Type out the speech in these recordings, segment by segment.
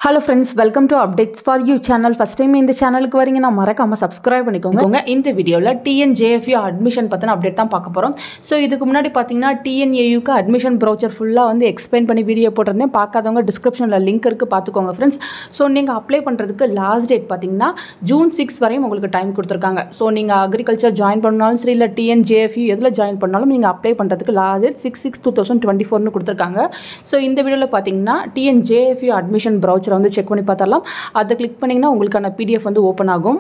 Hello friends, welcome to Updates for You channel. First time in the channel ku varinga na marakama subscribe பண்ணிக்கோங்க. இந்த வீடியோல TNJFU admission பத்தின update தான் பார்க்க போறோம். சோ இதுக்கு முன்னாடி பாத்தீங்கன்னா TNAU க்கு admission brochure ஃபுல்லா வந்து எக்ஸ்பிளைன் பண்ணி வீடியோ போட்டுருந்தேன். பார்க்காதவங்க descriptionல லிங்க் இருக்கு பாத்துக்கோங்க friends. சோ நீங்க அப்ளை பண்றதுக்கு லாஸ்ட் டேட் பாத்தீங்கன்னா ஜூன் 6 வரையும் உங்களுக்கு டைம் கொடுத்திருக்காங்க. சோ நீங்க அக்ரிகல்ச்சர் ஜாயின் பண்ணாலும் சரி இல்ல TNJFU எதுல ஜாயின் பண்ணாலும் நீங்க அப்ளை பண்றதுக்கு லாஸ்ட் டேட் 6/6/2024 னு கொடுத்திருக்காங்க. சோ இந்த வீடியோல பாத்தீங்கன்னா TNJFU admission brochure வந்து செக் பண்ணி பார்த்தறலாம். அத கிளிக் பண்ணீங்கன்னா உங்களுக்கான PDF வந்து ஓபன் ஆகும்.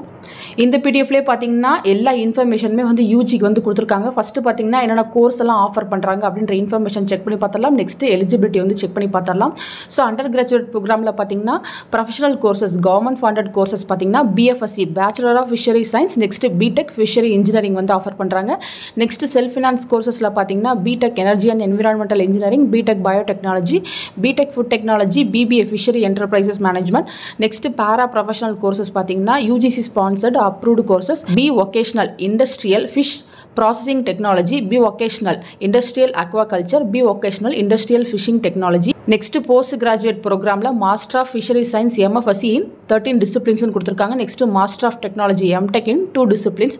இந்த PDFலயே பாத்தீங்கன்னா எல்லா இன்ஃபர்மேஷனுமே வந்து UG க்கு வந்து கொடுத்திருக்காங்க. ஃபர்ஸ்ட் பாத்தீங்கன்னா என்னென்ன கோர்ஸ் எல்லாம் ஆஃபர் பண்றாங்க அப்படிங்கற இன்ஃபர்மேஷன் செக் பண்ணி பார்த்தறலாம். நெக்ஸ்ட் எலிஜிபிலிட்டி வந்து செக் பண்ணி பார்த்தறலாம். சோ அண்டர் கிராஜுவேட் புரோகிராம்ல பாத்தீங்கன்னா professional courses government funded courses பாத்தீங்கன்னா BFSc bachelor of fishery science next BTech fishery engineering வந்து ஆஃபர் பண்றாங்க. நெக்ஸ்ட் செல்ஃப் ஃபைனான்ஸ் கோர்सेसல பாத்தீங்கன்னா BTech energy and environmental engineering BTech biotechnology BTech food technology BBA fishery enterprises management. Next para professional courses பாத்தீங்கன்னா UGC sponsored approved courses B vocational industrial fish processing technology B vocational industrial aquaculture B vocational industrial fishing technology. Next post graduate programல master of fishery science MFSc in 13 disciplines னு கொடுத்திருக்காங்க. Next master of technology MTech in 2 disciplines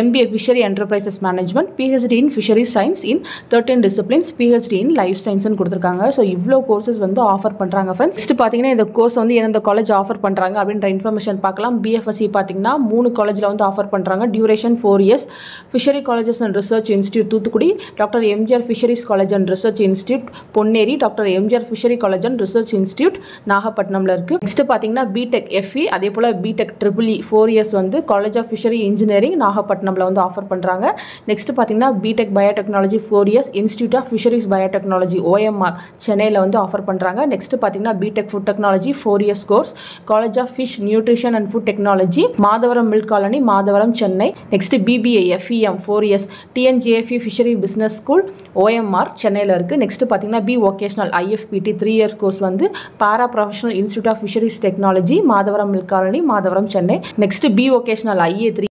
MBA fishery enterprises management PhD in fishery science in 13 disciplines PhD in life science னு கொடுத்திருக்காங்க. So இவ்ளோ courses வந்து offer பண்றாங்க friends. Next பாத்தீங்கன்னா இந்த course வந்து எந்த காலேஜ் ஆஃபர் பண்றாங்க அப்படிங்கற இன்ஃபர்மேஷன் பார்க்கலாம். BFSc பாத்தீங்கன்னா 3 காலேஜ்ல வந்து ஆஃபர் பண்றாங்க. Duration 4 years. Fishery colleges and research institute Thoothukudi doctor MGR fisheries college and research institute Ponneri doctor MGR fishery college and research institute நாகப்பட்டினம்ல இருக்கு. நெக்ஸ்ட் பாத்தீங்கன்னா BTech FE அதே போல BTech EEE 4 இயர்ஸ் வந்து காலேஜ் ஆஃப் ஃபிஷரி இன்ஜினியரிங் நாகப்பட்டினம்ல வந்து offer பண்றாங்க. Next பாத்தீங்கன்னா BTech biotechnology 4 years institute of fisheries biotechnology OMR சென்னையில வந்து ஆஃபர் பண்றாங்க. நெக்ஸ்ட் பாத்தீங்கன்னா BTech food technology 4 years course college of fish nutrition and food technology Madhavaram milk colony Madhavaram Chennai. Next BBA FEM 4 years TNJFU fishery business school OMR சென்னையில இருக்கு. Next பாத்தீங்கன்னா B vocational IFPT 3 years course வந்து பாரா professional institute of fisheries technology Madhavaram milk colony Madhavaram Chennai. Next B vocational IA 3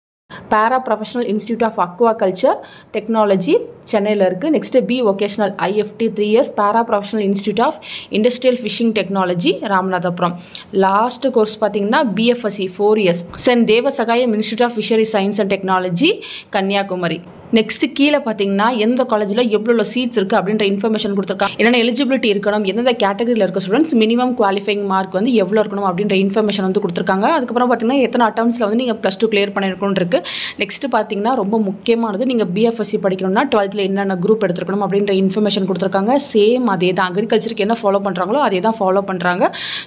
para professional institute of aquaculture technology சென்னையில இருக்கு. Next B vocational IFT 3 years para professional institute of industrial fishing technology Ramanathapuram. Last course பாத்தீங்கன்னா BFSc 4 years saint Devasahayam institute of fishery science and technology Kanyakumari. Next கீழ பாத்தீங்கன்னா எந்த காலேஜ்ல எவ்வளவு seeds இருக்கு அப்படிங்கற இன்ஃபர்மேஷன் கொடுத்திருக்காங்க. என்னென்ன எலிஜிபிலிட்டி இருக்கணும் எந்த கேட்டகரியில இருக்க ஸ்டூடண்ட்ஸ் மினிமம் குவாலிஃபையிங் மார்க் வந்து எவ்வளவு இருக்கணும் அப்படிங்கற இன்ஃபர்மேஷன் வந்து கொடுத்திருக்காங்க. அதுக்கு அப்புறம் பாத்தீங்கன்னா எத்தனை அட்டெம்ப்ட்ஸ்ல வந்து நீங்க +2 கிளியர் பண்ணிருக்கணும் இருக்கு. நெக்ஸ்ட் பாத்தீங்கன்னா ரொம்ப முக்கியமானது நீங்க BFSc படிக்கணும்னா 12th என்னென்ன குரூப் எடுத்துக்கணும் அப்படிங்கற இன்ஃபர்மேஷன் கொடுத்திருக்காங்க. சேம் அதேதான் அக்ரிகல்ச்சருக்கு என்ன ஃபாலோ பண்றாங்களோ அதேதான் ஃபாலோ பண்றாங்க.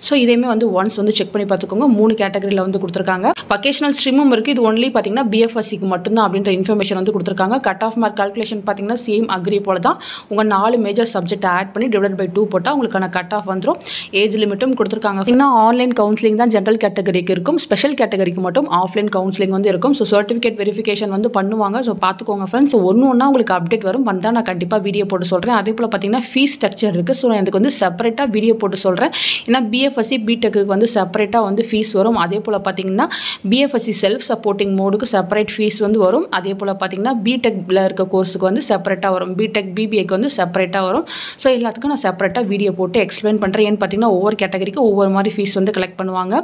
சோ இதையுமே வந்து ஒன்ஸ் வந்து செக் பண்ணி பார்த்துக்கோங்க. 3 கேட்டகரியில வந்து கொடுத்திருக்காங்க. வொகேஷனல் ஸ்ட்ரீமும் இருக்கு. இது ஒன்லி பாத்தீங்கன்னா BFSc க்கு மட்டும் தான் அப்படிங்கற இன்ஃபர்மேஷன் வந்து கொடுத்திருக்காங்க. கட் ஆஃப் மார்க் கால்குலேஷன் பாத்தீங்கன்னா சேம் அக்ரி போல தான் உங்க 4 மேஜர் சப்ஜெக்ட் ஆட் பண்ணி டிவைடட் பை 2 போட்டா உங்களுக்கான கட் ஆஃப் வந்துரும். ஏஜ் லிமிட்டும் கொடுத்திருக்காங்க. இன்னும் ஆன்லைன் கவுன்சிலிங் தான் ஜெனரல் கேட்டகரிக்கு இருக்கும். ஸ்பெஷல் கேட்டகரிக்கு மட்டும் ஆஃப்லைன் கவுன்சிலிங் வந்து இருக்கும். சோ சர்டிபிகேட் வெரிஃபிகேஷன் வந்து பண்ணுவாங்க. சோ பாத்துக்கோங்க फ्रेंड्स. ஒண்ணா உங்களுக்கு அப்டேட் வரும். வந்தா நான் கண்டிப்பா வீடியோ போட்டு சொல்றேன். அதே போல பாத்தீங்கன்னா ஃபீஸ் ஸ்ட்ரக்சர் இருக்கு. சோ நான் இதுக்கு வந்து செப்பரேட்டா வீடியோ போட்டு சொல்றேன். ஏன்னா BFSc BTech க்கு வந்து செப்பரேட்டா வந்து ஃபீஸ் வரும். அதே போல பாத்தீங்கன்னா BFSc செல்ஃப் சப்போர்ட்டிங் மோடுக்கு செப்பரேட் ஃபீஸ் வந்து வரும். அதே போல பாத்தீங்கன்னா BTech ல இருக்க கோர்ஸ்க்கு வந்து செப்பரேட்டா வரும். BTech BBA க்கு வந்து செப்பரேட்டா வரும். சோ எல்லாத்துக்கும் நான் செப்பரேட்டா வீடியோ போட்டு எக்ஸ்பிளைன் பண்றேன். ஏன்னு பாத்தீங்கன்னா ஒவ்வொரு கேட்டகரிக்கு ஒவ்வொரு மாதிரி ஃபீஸ் வந்து கலெக்ட் பண்ணுவாங்க.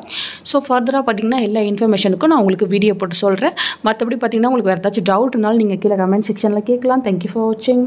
சோ ஃபர்தரா பாத்தீங்கன்னா எல்லா இன்ஃபர்மேஷனுக்கும் நான் உங்களுக்கு வீடியோ போட்டு சொல்றேன். மத்தபடி பாத்தீங்கன்னா உங்களுக்கு வேற ஏதாச்சும் டவுட் இருந்தாலும் நீங்க கீழ கமெண்ட் செக்ஷன்ல கேட்கலாம். Thank you for watching.